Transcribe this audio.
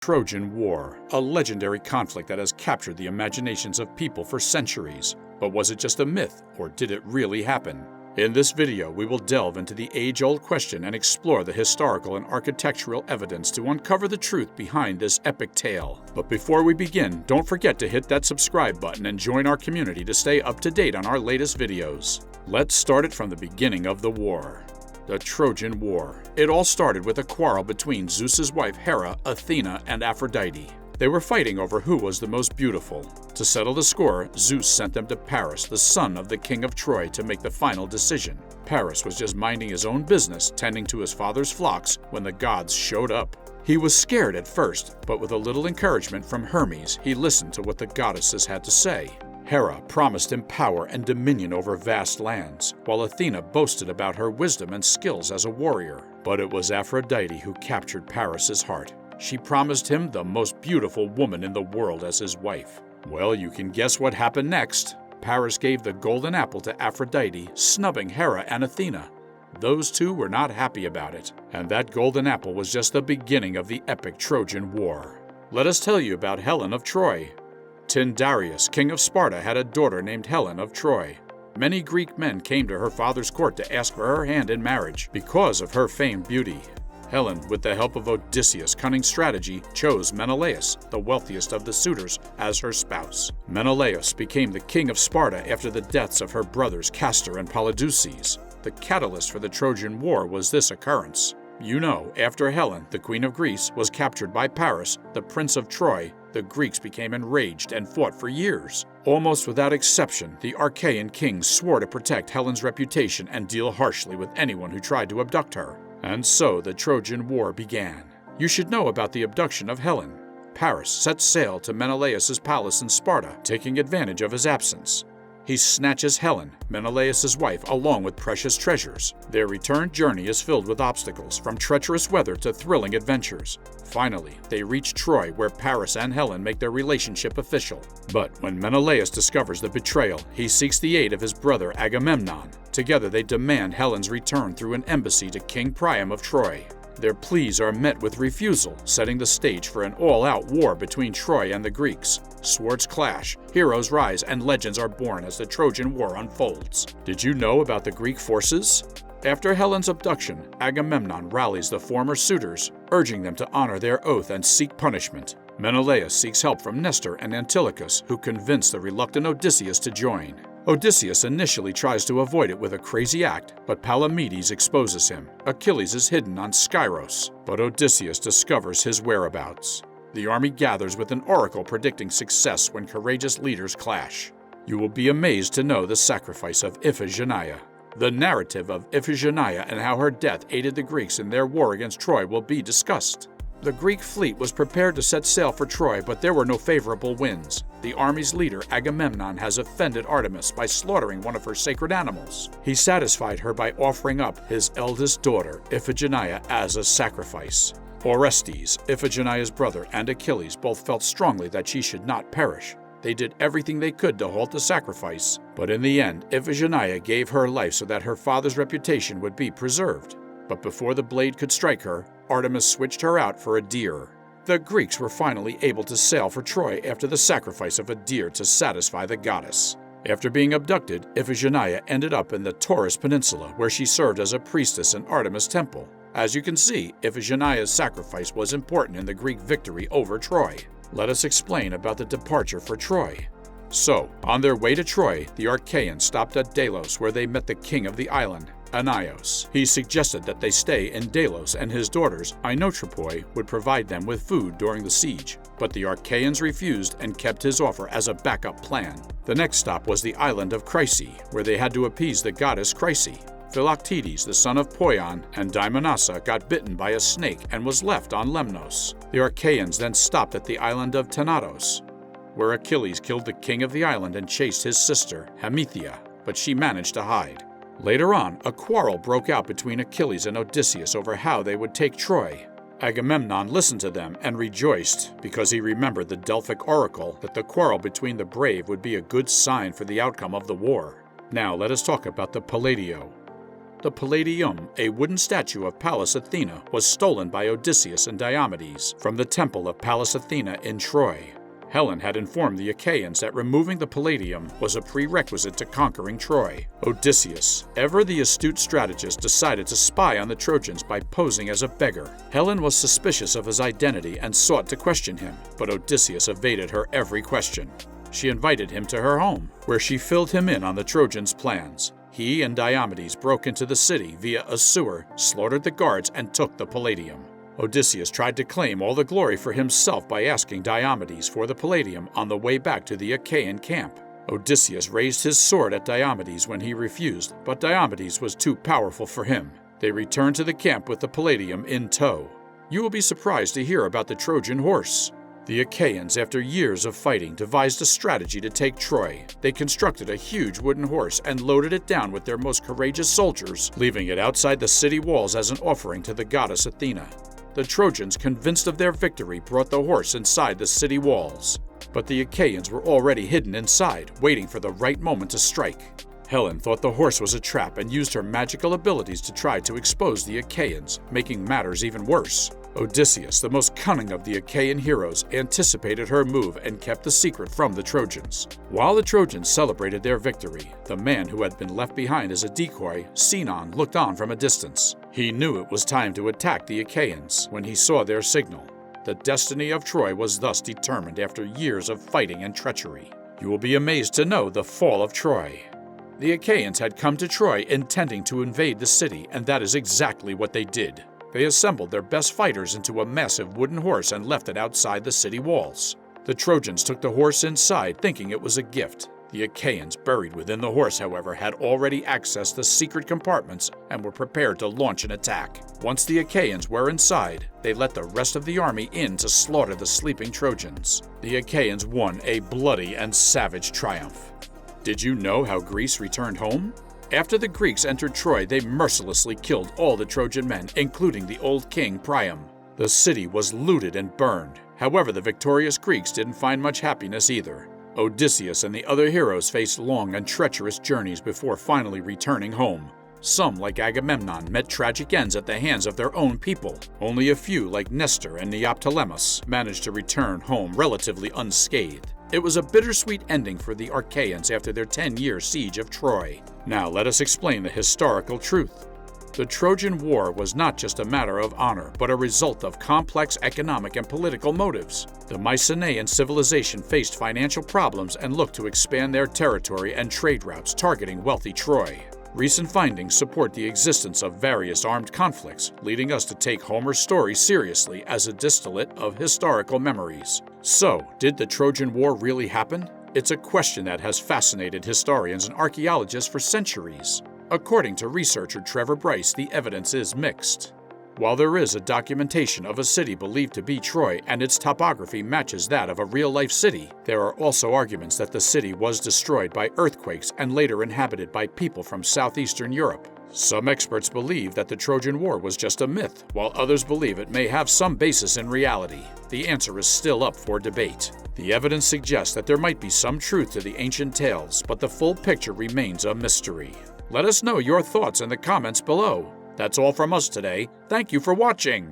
Trojan War, a legendary conflict that has captured the imaginations of people for centuries. But was it just a myth, or did it really happen? In this video, we will delve into the age-old question and explore the historical and architectural evidence to uncover the truth behind this epic tale. But before we begin, don't forget to hit that subscribe button and join our community to stay up to date on our latest videos. Let's start it from the beginning of the war. The Trojan War. It all started with a quarrel between Zeus's wife Hera, Athena, and Aphrodite. They were fighting over who was the most beautiful. To settle the score, Zeus sent them to Paris, the son of the king of Troy, to make the final decision. Paris was just minding his own business, tending to his father's flocks, when the gods showed up. He was scared at first, but with a little encouragement from Hermes, he listened to what the goddesses had to say. Hera promised him power and dominion over vast lands, while Athena boasted about her wisdom and skills as a warrior. But it was Aphrodite who captured Paris's heart. She promised him the most beautiful woman in the world as his wife. Well, you can guess what happened next. Paris gave the golden apple to Aphrodite, snubbing Hera and Athena. Those two were not happy about it, and that golden apple was just the beginning of the epic Trojan War. Let us tell you about Helen of Troy. Tyndareus, king of Sparta, had a daughter named Helen of Troy. Many Greek men came to her father's court to ask for her hand in marriage because of her famed beauty. Helen, with the help of Odysseus' cunning strategy, chose Menelaus, the wealthiest of the suitors, as her spouse. Menelaus became the king of Sparta after the deaths of her brothers Castor and Polydeuces. The catalyst for the Trojan War was this occurrence. You know, after Helen, the queen of Greece, was captured by Paris, the prince of Troy, the Greeks became enraged and fought for years. Almost without exception, the Achaean kings swore to protect Helen's reputation and deal harshly with anyone who tried to abduct her. And so the Trojan War began. You should know about the abduction of Helen. Paris set sail to Menelaus' palace in Sparta, taking advantage of his absence. He snatches Helen, Menelaus' wife, along with precious treasures. Their return journey is filled with obstacles, from treacherous weather to thrilling adventures. Finally, they reach Troy, where Paris and Helen make their relationship official. But when Menelaus discovers the betrayal, he seeks the aid of his brother Agamemnon. Together they demand Helen's return through an embassy to King Priam of Troy. Their pleas are met with refusal, setting the stage for an all-out war between Troy and the Greeks. Swords clash, heroes rise, and legends are born as the Trojan War unfolds. Did you know about the Greek forces? After Helen's abduction, Agamemnon rallies the former suitors, urging them to honor their oath and seek punishment. Menelaus seeks help from Nestor and Antilochus, who convince the reluctant Odysseus to join. Odysseus initially tries to avoid it with a crazy act, but Palamedes exposes him. Achilles is hidden on Skyros, but Odysseus discovers his whereabouts. The army gathers with an oracle predicting success when courageous leaders clash. You will be amazed to know the sacrifice of Iphigenia. The narrative of Iphigenia and how her death aided the Greeks in their war against Troy will be discussed. The Greek fleet was prepared to set sail for Troy, but there were no favorable winds. The army's leader, Agamemnon, has offended Artemis by slaughtering one of her sacred animals. He satisfied her by offering up his eldest daughter, Iphigenia, as a sacrifice. Orestes, Iphigenia's brother, and Achilles both felt strongly that she should not perish. They did everything they could to halt the sacrifice, but in the end, Iphigenia gave her life so that her father's reputation would be preserved. But before the blade could strike her, Artemis switched her out for a deer. The Greeks were finally able to sail for Troy after the sacrifice of a deer to satisfy the goddess. After being abducted, Iphigenia ended up in the Taurus Peninsula, where she served as a priestess in Artemis' temple. As you can see, Iphigenia's sacrifice was important in the Greek victory over Troy. Let us explain about the departure for Troy. So, on their way to Troy, the Achaeans stopped at Delos, where they met the king of the island, Anios. He suggested that they stay in Delos, and his daughters, Inotropoi, would provide them with food during the siege. But the Achaeans refused and kept his offer as a backup plan. The next stop was the island of Chryse, where they had to appease the goddess Chryse. Philoctetes, the son of Poion, and Deimonassa got bitten by a snake and was left on Lemnos. The Achaeans then stopped at the island of Tenedos, where Achilles killed the king of the island and chased his sister, Hemithia, but she managed to hide. Later on, a quarrel broke out between Achilles and Odysseus over how they would take Troy. Agamemnon listened to them and rejoiced because he remembered the Delphic oracle that the quarrel between the brave would be a good sign for the outcome of the war. Now let us talk about the Palladio. The Palladium, a wooden statue of Pallas Athena, was stolen by Odysseus and Diomedes from the temple of Pallas Athena in Troy. Helen had informed the Achaeans that removing the Palladium was a prerequisite to conquering Troy. Odysseus, ever the astute strategist, decided to spy on the Trojans by posing as a beggar. Helen was suspicious of his identity and sought to question him, but Odysseus evaded her every question. She invited him to her home, where she filled him in on the Trojans' plans. He and Diomedes broke into the city via a sewer, slaughtered the guards, and took the Palladium. Odysseus tried to claim all the glory for himself by asking Diomedes for the Palladium on the way back to the Achaean camp. Odysseus raised his sword at Diomedes when he refused, but Diomedes was too powerful for him. They returned to the camp with the Palladium in tow. You will be surprised to hear about the Trojan Horse. The Achaeans, after years of fighting, devised a strategy to take Troy. They constructed a huge wooden horse and loaded it down with their most courageous soldiers, leaving it outside the city walls as an offering to the goddess Athena. The Trojans, convinced of their victory, brought the horse inside the city walls. But the Achaeans were already hidden inside, waiting for the right moment to strike. Helen thought the horse was a trap and used her magical abilities to try to expose the Achaeans, making matters even worse. Odysseus, the most cunning of the Achaean heroes, anticipated her move and kept the secret from the Trojans. While the Trojans celebrated their victory, the man who had been left behind as a decoy, Sinon, looked on from a distance. He knew it was time to attack the Achaeans when he saw their signal. The destiny of Troy was thus determined after years of fighting and treachery. You will be amazed to know the fall of Troy. The Achaeans had come to Troy intending to invade the city, and that is exactly what they did. They assembled their best fighters into a massive wooden horse and left it outside the city walls. The Trojans took the horse inside, thinking it was a gift. The Achaeans, buried within the horse, however, had already accessed the secret compartments and were prepared to launch an attack. Once the Achaeans were inside, they let the rest of the army in to slaughter the sleeping Trojans. The Achaeans won a bloody and savage triumph. Did you know how Greece returned home? After the Greeks entered Troy, they mercilessly killed all the Trojan men, including the old king Priam. The city was looted and burned. However, the victorious Greeks didn't find much happiness either. Odysseus and the other heroes faced long and treacherous journeys before finally returning home. Some, like Agamemnon, met tragic ends at the hands of their own people. Only a few, like Nestor and Neoptolemus, managed to return home relatively unscathed. It was a bittersweet ending for the Achaeans after their 10-year siege of Troy. Now let us explain the historical truth. The Trojan War was not just a matter of honor, but a result of complex economic and political motives. The Mycenaean civilization faced financial problems and looked to expand their territory and trade routes, targeting wealthy Troy. Recent findings support the existence of various armed conflicts, leading us to take Homer's story seriously as a distillate of historical memories. So, did the Trojan War really happen? It's a question that has fascinated historians and archaeologists for centuries. According to researcher Trevor Bryce, the evidence is mixed. While there is a documentation of a city believed to be Troy and its topography matches that of a real-life city, there are also arguments that the city was destroyed by earthquakes and later inhabited by people from southeastern Europe. Some experts believe that the Trojan War was just a myth, while others believe it may have some basis in reality. The answer is still up for debate. The evidence suggests that there might be some truth to the ancient tales, but the full picture remains a mystery. Let us know your thoughts in the comments below. That's all from us today. Thank you for watching.